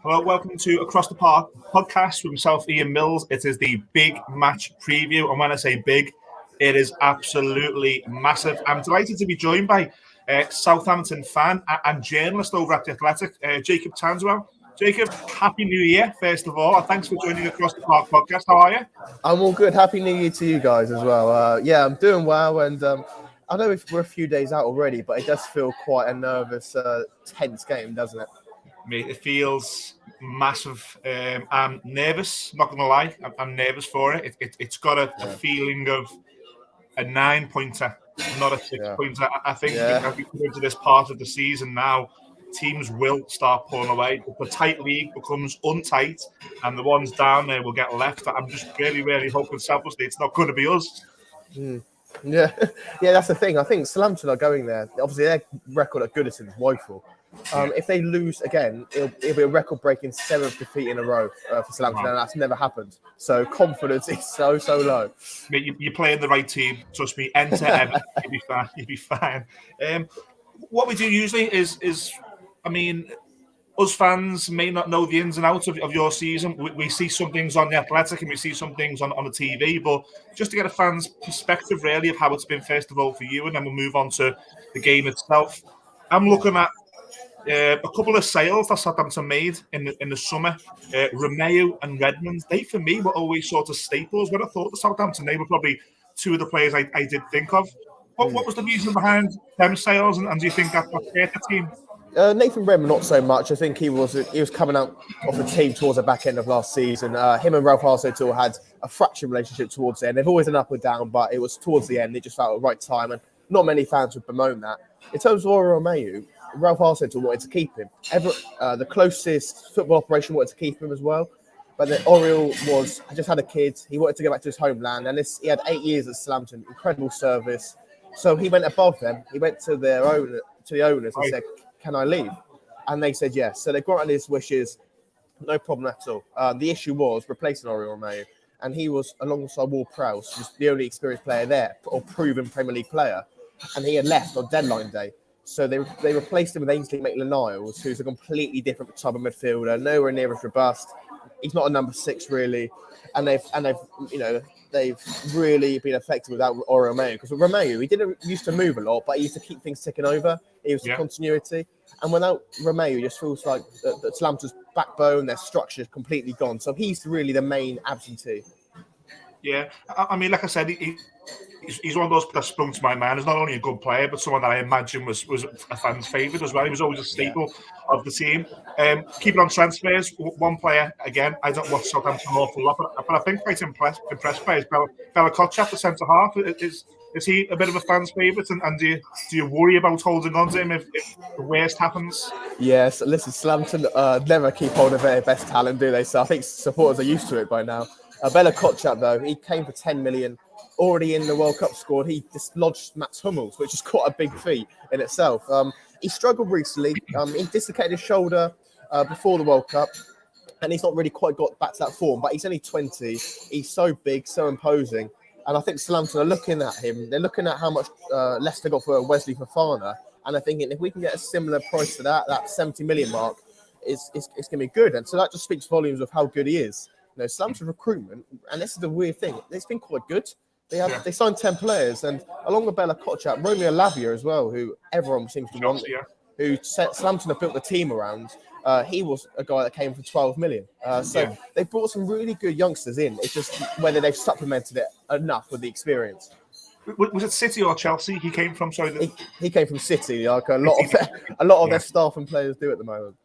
Well, welcome to Across the Park podcast with myself, Ian Mills. It is the big match preview, and when I say big, it is absolutely massive. I'm delighted to be joined by Southampton fan and journalist over at The Athletic, Jacob Tanswell. Jacob, Happy New Year, first of all, and thanks for joining Across the Park podcast. How are you? I'm all good. Happy New Year to you guys as well. Yeah, I'm doing well, and I know we're a few days out already, but it does feel quite a nervous, tense game, doesn't it? Mate, it feels massive. I'm nervous, not going to lie. I'm nervous for it. It's got a feeling of a 9-pointer, not a 6-pointer. I think as we come into this part of the season now, teams will start pulling away. The tight league becomes untight, and the ones down there will get left. I'm just really hoping selflessly it's not going to be us. Yeah, that's the thing. I think Southampton are going there. Obviously, their record at Goodison is woeful. If they lose again, it'll be a record-breaking 7th defeat in a row for Southampton, and that's never happened. So confidence is so low. Mate, you're playing the right team. Trust me. Enter Everton. You'll be fine. What we do usually is, I mean, us fans may not know the ins and outs of your season. We see some things on The Athletic and we see some things on the TV, but just to get a fan's perspective, really, of how it's been, first of all, for you, and then we'll move on to the game itself. I'm looking at a couple of sales that Southampton made in the summer. Romeo and Redmond, they, for me, were always sort of staples. When I thought of Southampton, they were probably two of the players I did think of. What was the reason behind them sales, and do you think that hurt the team? Nathan Redmond, not so much. I think he was coming out of the team towards the back end of last season. Him and Ralph Hasenhüttl had a fractured relationship towards the end. They've always been up or down, but it was towards the end. It just felt the right time, and not many fans would bemoan that. In terms of Romeo, Ralph Hasenhüttl wanted to keep him. The closest football operation wanted to keep him as well. But then Oriel just had a kid. He wanted to go back to his homeland, and he had 8 years at Southampton, incredible service. So he went above them. He went to the owners and said, "Can I leave?" And they said yes. So they granted his wishes, no problem at all. The issue was replacing Oriel Romeo, and he was alongside Ward-Prowse, who's the only experienced player there, or proven Premier League player, and he had left on deadline day. So they replaced him with Ainsley Maitland-Niles, who's a completely different type of midfielder, nowhere near as robust. He's not a number 6 really, and they've really been effective without Romeo, because with Romeo, he didn't used to move a lot, but he used to keep things ticking over. He was continuity, and without Romeo, it just feels like that Southampton's backbone, their structure is completely gone. So he's really the main absentee. Yeah, I mean, like I said, he's one of those that sprung to my mind. He's not only a good player, but someone that I imagine was a fan's favourite as well. He was always a staple of the team. Keeping on transfers, one player, again, I don't watch Southampton an awful lot, but I think quite impressed by is Bella Kotchap, the centre-half. Is he a bit of a fan's favourite? And do you worry about holding on to him if the worst happens? Yes, listen, Southampton never keep hold of their best talent, do they? So I think supporters are used to it by now. Bella Kotchap, though, he came for 10 million, already in the World Cup squad. He dislodged Mats Hummels, which is quite a big feat in itself. He struggled recently. He dislocated his shoulder before the World Cup, and he's not really quite got back to that form, but he's only 20. He's so big, so imposing. And I think Southampton are looking at him. They're looking at how much Leicester got for Wesley Fofana, and they're thinking if we can get a similar price to that 70 million mark, it's going to be good. And so that just speaks volumes of how good he is. Southampton recruitment, and this is the weird thing, it's been quite good. They signed 10 players, and along with Bella Kotchap, Romeo Lavia as well, who everyone seems to want, who Southampton have built the team around. He was a guy that came for 12 million. They've brought some really good youngsters in. It's just whether they've supplemented it enough with the experience. Was it City or Chelsea he came from? Sorry, he came from City, like a lot of their staff and players do at the moment.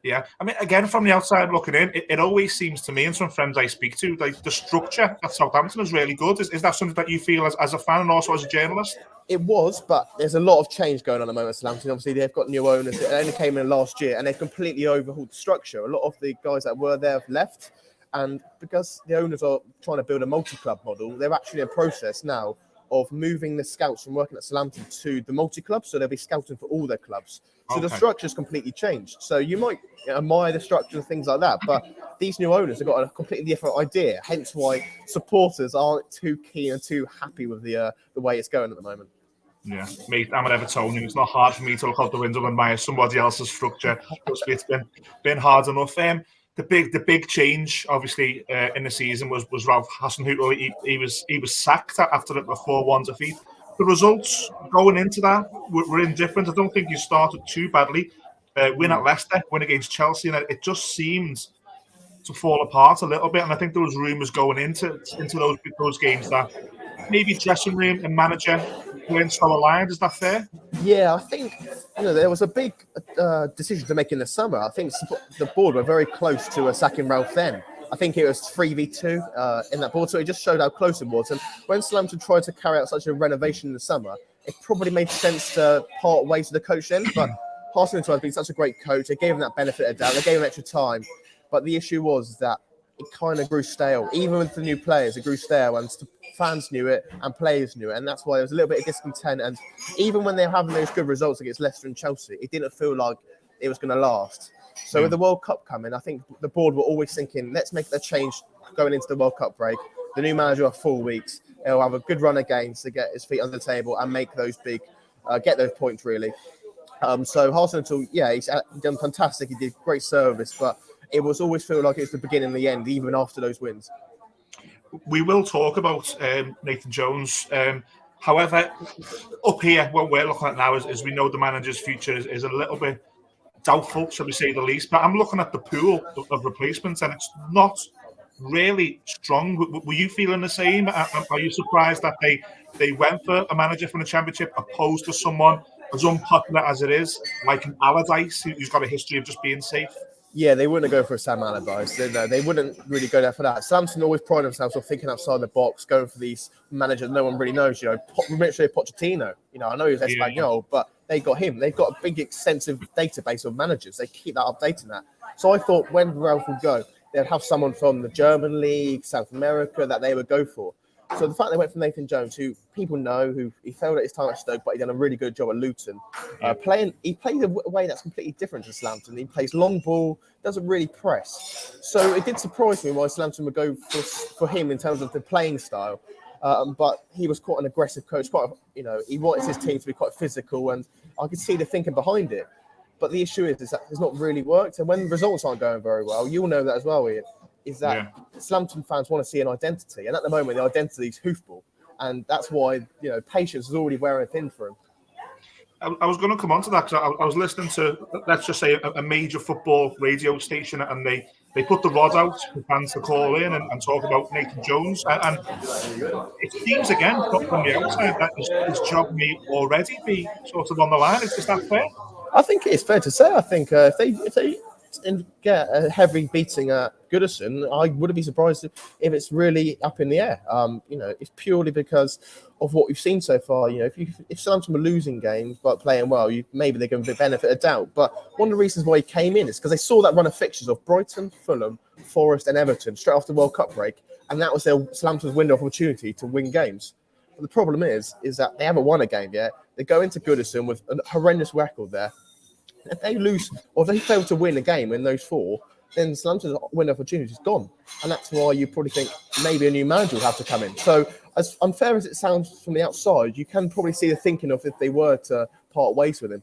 Yeah, I mean, again, from the outside looking in, it always seems to me, and some friends I speak to, like the structure at Southampton is really good. Is that something that you feel as a fan and also as a journalist? It was, but there's a lot of change going on at the moment at Southampton. Obviously, they've got new owners. It only came in last year, and they've completely overhauled the structure. A lot of the guys that were there have left, and because the owners are trying to build a multi-club model, they're actually in a process now of moving the scouts from working at Southampton to the multi-club, so they'll be scouting for all their clubs. So the structure's completely changed. So you might admire the structure and things like that, but these new owners have got a completely different idea, hence why supporters aren't too keen and too happy with the way it's going at the moment. Yeah, mate, I'm an Evertonian. It's not hard for me to look out the window and admire somebody else's structure. Trust me, it's been hard enough. The big change, obviously, in the season was Ralph Hasenhüttl. He was sacked after the 4-1 defeat. The results going into that were indifferent. I don't think you started too badly. Win at Leicester, win against Chelsea, and it just seemed to fall apart a little bit. And I think there was rumours going into those games that maybe dressing room and manager weren't so aligned. Is that fair? Yeah, I think there was a big decision to make in the summer. I think the board were very close to sacking Ralph then. I think it was 3v2 in that board, so it just showed how close it was. And when Southampton tried to carry out such a renovation in the summer, it probably made sense to part ways with the coach then. But Hasenhüttl has been such a great coach. They gave him that benefit of doubt. They gave him extra time. But the issue was that it kind of grew stale. Even with the new players, it grew stale, and fans knew it and players knew it, and that's why there was a little bit of discontent. And even when they were having those good results against Leicester and Chelsea, it didn't feel like it was going to last. So with the World Cup coming, I think the board were always thinking, let's make a change going into the World Cup break. The new manager will have 4 weeks. He'll have a good run of games to get his feet under the table and make those big, get those points really. So Hasenhüttl, he's done fantastic. He did great service, but it was always feel like it's the beginning and the end, even after those wins. We will talk about Nathan Jones. However, up here, what we're looking at now is we know the manager's future is a little bit doubtful, shall we say the least. But I'm looking at the pool of replacements, and it's not really strong. Were you feeling the same? Are you surprised that they went for a manager from the Championship opposed to someone as unpopular as it is, like an Allardyce, who's got a history of just being safe? Yeah, they wouldn't go for a Sam Allardyce. They wouldn't really go there for that. Southampton always pride themselves on thinking outside the box, going for these managers no one really knows. Mauricio Pochettino. I know he's Espanol, but they got him. They've got a big, extensive database of managers. They keep that updating that. So I thought when Ralph would go, they'd have someone from the German league, South America, that they would go for. So the fact they went for Nathan Jones, who people know, who he failed at his time at Stoke, but he done a really good job at Luton. He plays a way that's completely different to Southampton. He plays long ball, doesn't really press. So it did surprise me why Southampton would go for him in terms of the playing style. But he was quite an aggressive coach. He wanted his team to be quite physical, and I could see the thinking behind it. But the issue is that it's not really worked. And when results aren't going very well, you'll know that as well, Ian. Is that Southampton fans want to see an identity, and at the moment the identity is hoofball, and that's why patience is already wearing thin for him. I was going to come on to that because I was listening to, let's just say, a major football radio station, and they put the rod out for fans to call in and talk about Nathan Jones, and it seems again from the outside that his job may already be sort of on the line. Is that fair? I think it's fair to say. I think if they get a heavy beating at Goodison, I wouldn't be surprised if it's really up in the air. It's purely because of what we've seen so far. If Southampton were losing games but playing well, maybe they give him a benefit of doubt. But one of the reasons why he came in is because they saw that run of fixtures of Brighton, Fulham, Forest, and Everton straight after the World Cup break, and that was Southampton's window of opportunity to win games. But the problem is that they haven't won a game yet. They go into Goodison with a horrendous record there. If they lose or they fail to win a game in those 4, then Southampton's win opportunity is gone. And that's why you probably think maybe a new manager will have to come in. So as unfair as it sounds from the outside, you can probably see the thinking of if they were to part ways with him.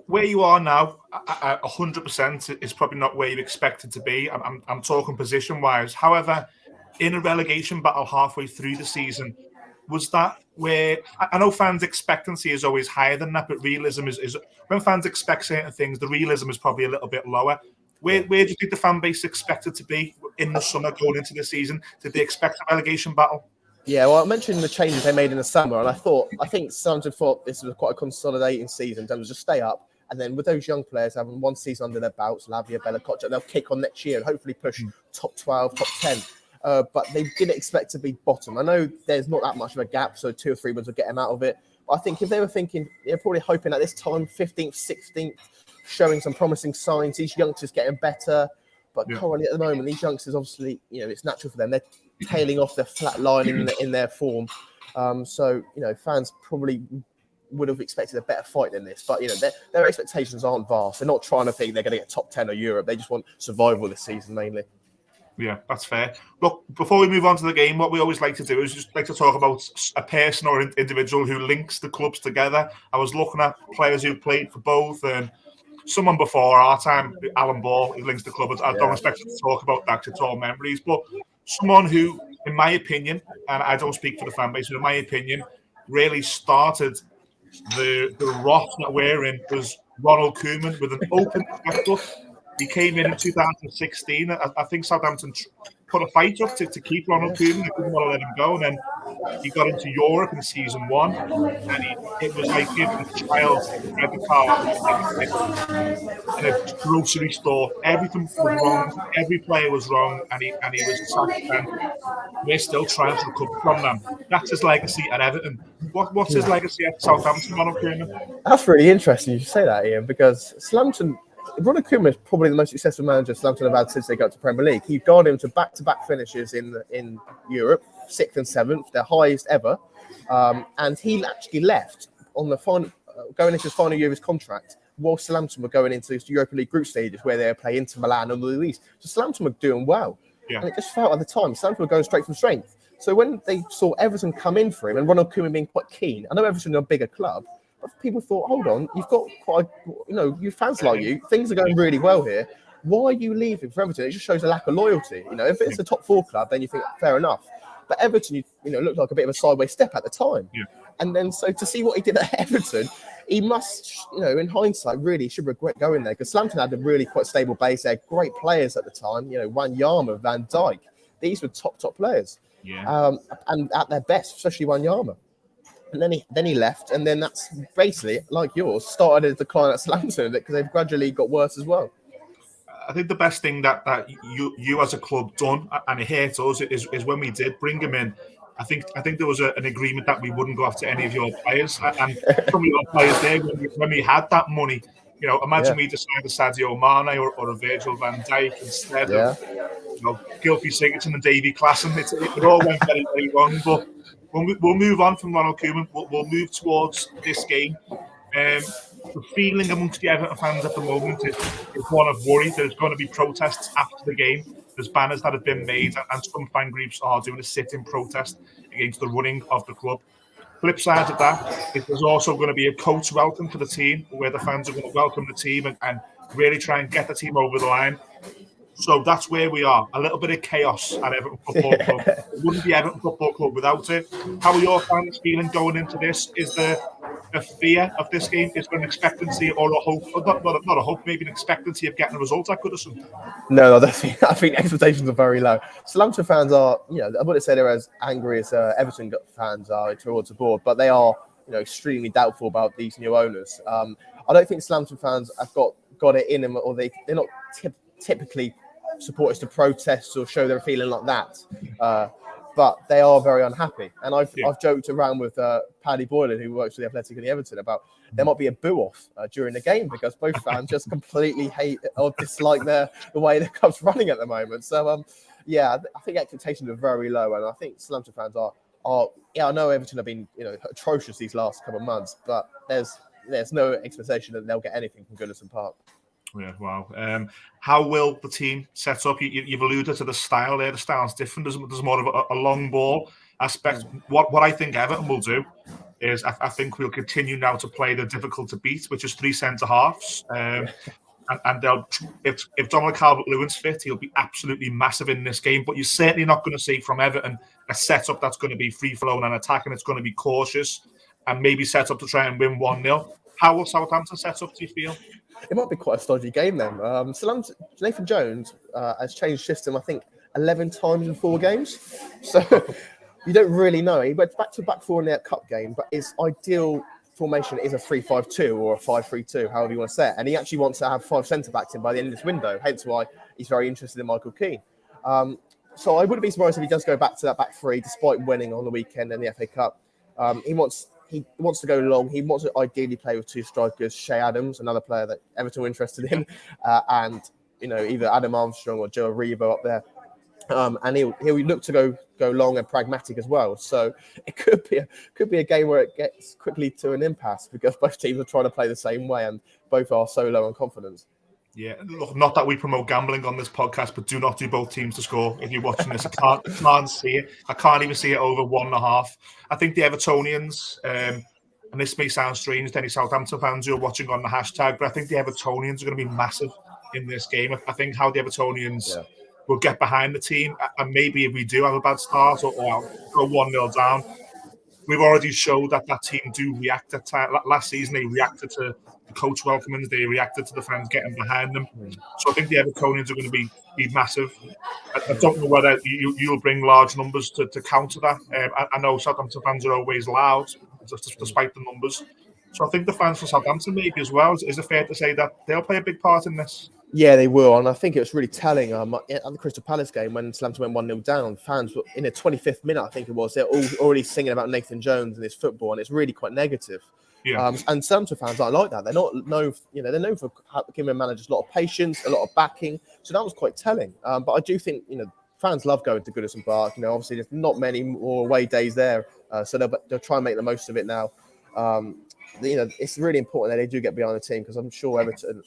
Where you are now, 100% is probably not where you expected to be. I'm talking position-wise. However, in a relegation battle halfway through the season, was that where I know fans' expectancy is always higher than that, but realism is when fans expect certain things, the realism is probably a little bit lower. Where do you think the fan base expected to be in the summer going into the season? Did they expect a relegation battle? Yeah, well, I mentioned the changes they made in the summer, and I think Southampton thought this was quite a consolidating season in terms of just stay up. And then with those young players having one season under their belts, Lavia, Bella Kocha, they'll kick on next year and hopefully push top 12, top 10. But they didn't expect to be bottom. I know there's not that much of a gap, so 2 or 3 wins will get them out of it. But I think if they were thinking, they're probably hoping at this time, 15th, 16th, showing some promising signs, these youngsters getting better. But currently at the moment, these youngsters, obviously, it's natural for them. They're tailing off, they're flat lining in their form. So fans probably would have expected a better fight than this. But, their expectations aren't vast. They're not trying to think they're going to get top 10 of Europe. They just want survival this season mainly. Yeah, that's fair. Look, before we move on to the game, what we always like to do is just like to talk about a person or an individual who links the clubs together. I was looking at players who played for both, and someone before our time, Alan Ball, who links the club. I don't expect to talk about that 'cause it's all memories, but someone who, in my opinion, and I don't speak for the fan base, but in my opinion, really started the rot that we're in was Ronald Koeman with an open checkbook. He came in 2016. I think Southampton put a fight up to keep Ronald Koeman. They didn't want to let him go. And then he got into Europe in season one. And it was like giving a child a credit card in a grocery store. Everything was wrong. Every player was wrong. And he was sacked. And we're still trying to recover from them. That's his legacy at Everton. What's his legacy at Southampton, Ronald Koeman? That's really interesting you say that, Ian, because Southampton, Ronald Koeman is probably the most successful manager Southampton have had since they got to Premier League. He got him to back-to-back finishes in Europe, 6th and 7th, their highest ever. And he actually left on the final, going into his final year of his contract, while Southampton were going into the Europa League group stages where they play Inter Milan and the East. So Southampton were doing well. Yeah. And it just felt at the time, Southampton were going straight from strength. So when they saw Everton come in for him and Ronald Koeman being quite keen, I know Everton are a bigger club, but people thought, hold on, you've got quite, you fans like you, things are going really well here. Why are you leaving for Everton? It just shows a lack of loyalty. If it's a top 4 club, then you think fair enough. But Everton, looked like a bit of a sideways step at the time. Yeah. And then so to see what he did at Everton, he must, in hindsight, really should regret going there because Southampton had a really quite stable base. They had great players at the time. Wanyama, Van Dijk. These were top players. Yeah. And at their best, especially Wanyama. And then he left, and then that's basically, like yours, started a decline at Southampton because they've gradually got worse as well. I think the best thing that you as a club done, and it hurt us, is when we did bring him in. I think there was an agreement that we wouldn't go after any of your players, and some of your players there when we had that money. Imagine we decided a Sadio Mane or a Virgil van Dijk instead of Gylfi Sigurdsson and Davy Klassen. It all went very, very wrong. But we'll move on from Ronald Koeman. We'll move towards this game. The feeling amongst the Everton fans at the moment is one of worry. There's going to be protests after the game. There's banners that have been made, and some fan groups are doing a sit-in protest against the running of the club. Flip side of that, there's also going to be a coach welcome for the team, where the fans are going to welcome the team and really try and get the team over the line. So that's where we are. A little bit of chaos at Everton Football Club. It wouldn't be Everton Football Club without it. How are your fans feeling going into this? Is there a fear of this game? Is there an expectancy or a hope? Or not a hope, maybe an expectancy of getting a result at Goodison? No, I think expectations are very low. Southampton fans are, I wouldn't say they're as angry as Everton fans are towards the board, but they are, extremely doubtful about these new owners. I don't think Southampton fans have got it in them, or they're not typically supporters to protest or show their feeling like that, but they are very unhappy. And I've joked around with Paddy Boylan, who works for the Athletic and the Everton, about there might be a boo off during the game because both fans just completely hate or dislike the way the club's running at the moment. So I think expectations are very low, and I think Southampton fans are. I know Everton have been atrocious these last couple of months, but there's no expectation that they'll get anything from Goodison Park. Yeah, wow. How will the team set up? You've alluded to the style there. The style's different. There's more of a long ball aspect. What I think Everton will do is I think we'll continue now to play the difficult to beat, which is 3 centre halves. And they'll, if Dominic Calvert-Lewin's fit, he'll be absolutely massive in this game. But you're certainly not going to see from Everton a setup that's going to be free-flowing and attacking. It's going to be cautious and maybe set up to try and win 1-0. How will Southampton set up, do you feel? It might be quite a stodgy game then. Nathan Jones has changed system, I think, 11 times in 4 games. So you don't really know. He went back to back 4 in that cup game, but his ideal formation is a 3-5-2 or a 5-3-2, however you want to say it. And he actually wants to have 5 centre-backs in by the end of this window, hence why he's very interested in Michael Keane. So I wouldn't be surprised if he does go back to that back 3, despite winning on the weekend in the FA Cup. He wants to go long. He wants to ideally play with 2 strikers, Shea Adams, another player that Everton were interested in, and either Adam Armstrong or Joe Aribo up there. And he'll look to go long and pragmatic as well. So it could be a game where it gets quickly to an impasse because both teams are trying to play the same way and both are so low on confidence. Yeah, look, not that we promote gambling on this podcast, but do not do both teams to score. If you're watching this, I can't see it. I can't even see it over 1.5. I think the Evertonians, and this may sound strange to any Southampton fans who are watching on the hashtag, but I think the Evertonians are going to be massive in this game. I think how the Evertonians will get behind the team, and maybe if we do have a bad start or go 1-0 down, we've already showed that that team do react at time. Last season, they reacted to the coach welcomings. They reacted to the fans getting behind them. So I think the Evertonians are going to be massive. I don't know whether you'll bring large numbers to counter that. I know Southampton fans are always loud, despite the numbers. So I think the fans for Southampton maybe as well. Is it fair to say that they'll play a big part in this? Yeah, they will. And I think it was really telling at the Crystal Palace game when Southampton went 1-0 down. Fans were in the 25th minute, I think it was. They're all already singing about Nathan Jones and his football, and it's really quite negative. Yeah. And Southampton fans aren't like that. They're not known, they're known for giving managers a lot of patience, a lot of backing. So that was quite telling. But I do think, fans love going to Goodison Park. Obviously there's not many more away days there, so they'll try and make the most of it now. It's really important that they do get behind the team because I'm sure Everton,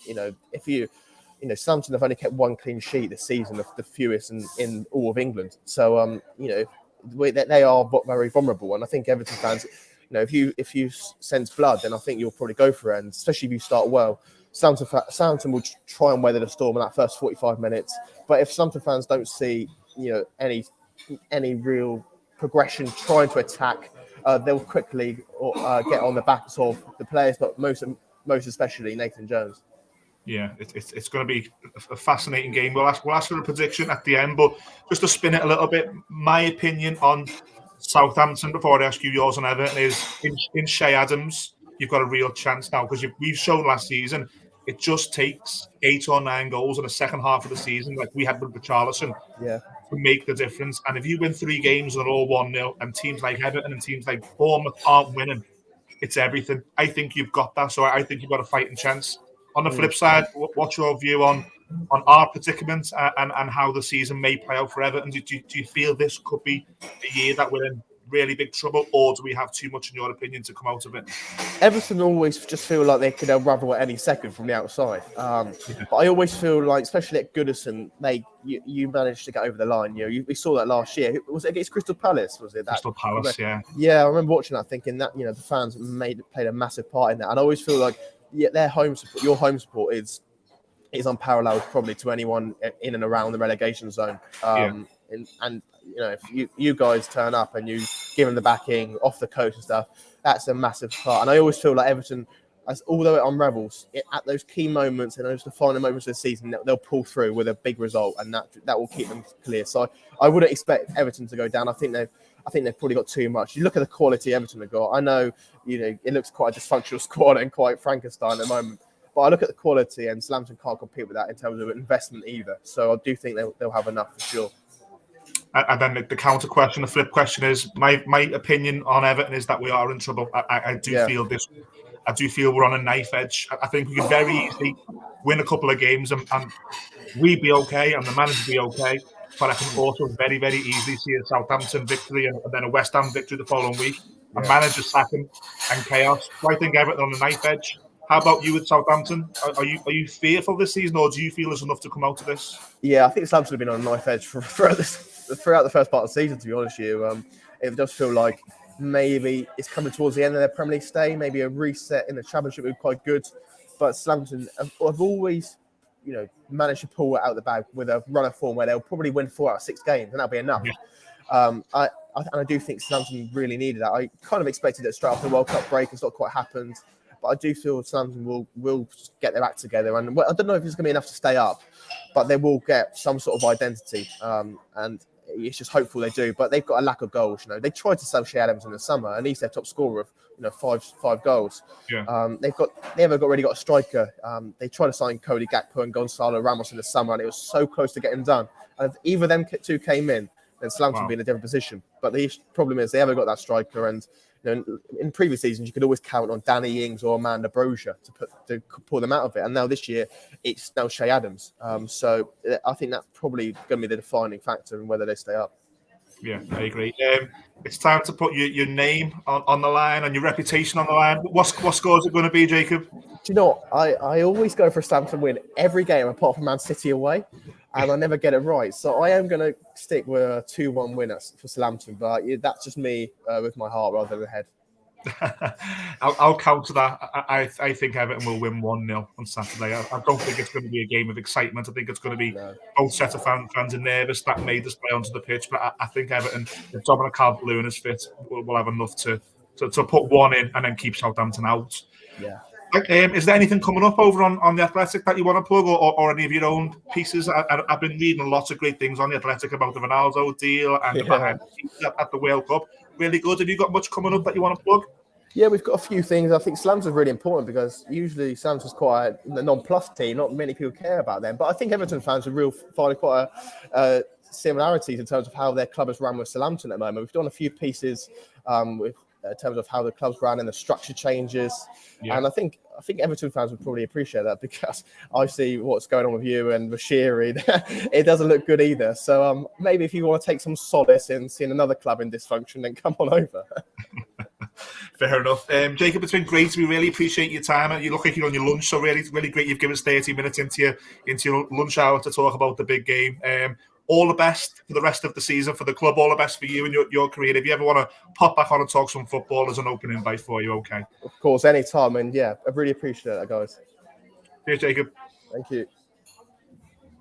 Southampton have only kept one clean sheet this season, the fewest in all of England. So, they are very vulnerable. And I think Everton fans, if you sense blood, then I think you'll probably go for it. And especially if you start well, Southampton will try and weather the storm in that first 45 minutes. But if Southampton fans don't see, any real progression trying to attack, they'll quickly get on the backs of the players, but most especially Nathan Jones. Yeah, it's going to be a fascinating game. We'll ask for a prediction at the end, but just to spin it a little bit, my opinion on Southampton before I ask you yours on Everton is in Shea Adams, you've got a real chance now because we've shown last season it just takes 8 or 9 goals in the second half of the season, like we had with Richarlison, to make the difference. And if you win 3 games and they're all 1-0, and teams like Everton and teams like Bournemouth aren't winning, it's everything. I think you've got that, so I think you've got a fighting chance. On the flip side, what's your view on our predicament and how the season may play out for Everton? Do you feel this could be a year that we're in really big trouble, or do we have too much, in your opinion, to come out of it? Everton always just feel like they could unravel at any second from the outside. But I always feel like, especially at Goodison, you managed to get over the line. We saw that last year. Was it against Crystal Palace? Was it that? Crystal Palace, yeah. Yeah, I remember watching that, thinking that the fans played a massive part in that. And I always feel like their home support, your home support is unparalleled probably to anyone in and around the relegation zone. And if you guys turn up and you give them the backing off the coach and stuff, that's a massive part. And I always feel like Everton, although it unravels, at those key moments and those defining moments of the season, they'll pull through with a big result, and that will keep them clear. So I wouldn't expect Everton to go down. I think they've probably got too much. You look at the quality Everton have got. I know it looks quite a dysfunctional squad and quite Frankenstein at the moment. But I look at the quality, and Southampton can't compete with that in terms of investment either. So I do think they'll have enough for sure. And then the counter question, the flip question is, my opinion on Everton is that we are in trouble. I do feel this. I do feel we're on a knife edge. I think we could very easily win a couple of games and we'd be okay, and the manager be okay. But I can also very, very easily see a Southampton victory and then a West Ham victory the following week. A manager sacking and chaos. So I think Everton on the knife edge. How about you with Southampton? Are you fearful this season, or do you feel there's enough to come out of this? Yeah, I think Southampton have been on a knife edge throughout the first part of the season, to be honest with you. It does feel like maybe it's coming towards the end of their Premier League stay. Maybe a reset in the Championship would be quite good. But Southampton have always, managed to pull it out of the bag with a run of form where they'll probably win 4 out of 6 games, and that'll be enough. Yeah. I do think Southampton really needed that. I kind of expected it straight after the World Cup break. It's not quite happened. But I do feel Southampton will get their act together. And I don't know if it's going to be enough to stay up, but they will get some sort of identity. And it's just hopeful they do. But they've got a lack of goals. They tried to sell Shea Adams in the summer, and he's their top scorer of five goals. Yeah. They haven't really got a striker. They tried to sign Cody Gakpo and Gonzalo Ramos in the summer, and it was so close to getting done. And if either of them two came in, then Southampton would be in a different position. But the problem is they haven't got that striker, and in previous seasons, you could always count on Danny Ings or Amanda Brozier to pull them out of it. And now this year, it's now Shea Adams. So I think that's probably going to be the defining factor in whether they stay up. Yeah, I agree. It's time to put your name on the line and your reputation on the line. What score is it going to be, Jacob? Do you know what? I always go for a Southampton win every game apart from Man City away, and I never get it right. So I am going to stick with a 2-1 win for Southampton, but that's just me with my heart rather than the head. I'll counter that. I think Everton will win 1-0 on Saturday. I don't think it's going to be a game of excitement. I think it's going to be both sets of fans are nervous. That made us play onto the pitch, but I think Everton, if Dominic Calvert-Lewin is fit, will have enough to put one in and then keep Southampton out. Yeah. Is there anything coming up over on the Athletic that you want to plug, or any of your own pieces? I've been reading lots of great things on the Athletic about the Ronaldo deal and the behind the scenes at the World Cup. Really good. Have you got much coming up that you want to plug? Yeah, we've got a few things. I think Slams are really important because usually Slams is quite a non-plus team. Not many people care about them. But I think Everton fans are finding quite a similarities in terms of how their club is run with Southampton at the moment. We've done a few pieces in terms of how the club's run and the structure changes. Yeah. And I think Everton fans would probably appreciate that because I see what's going on with you and Bashiri. It doesn't look good either. So maybe if you want to take some solace in seeing another club in dysfunction, then come on over. Fair enough. Jacob, it's been great. We really appreciate your time. You look like you're on your lunch, so really, really great. You've given us 30 minutes into your lunch hour to talk about the big game. All the best for the rest of the season for the club. All the best for you and your career. If you ever want to pop back on and talk some football, there's an open invite for you, okay? Of course, anytime. And yeah, I really appreciate that, guys. Cheers, Jacob. Thank you.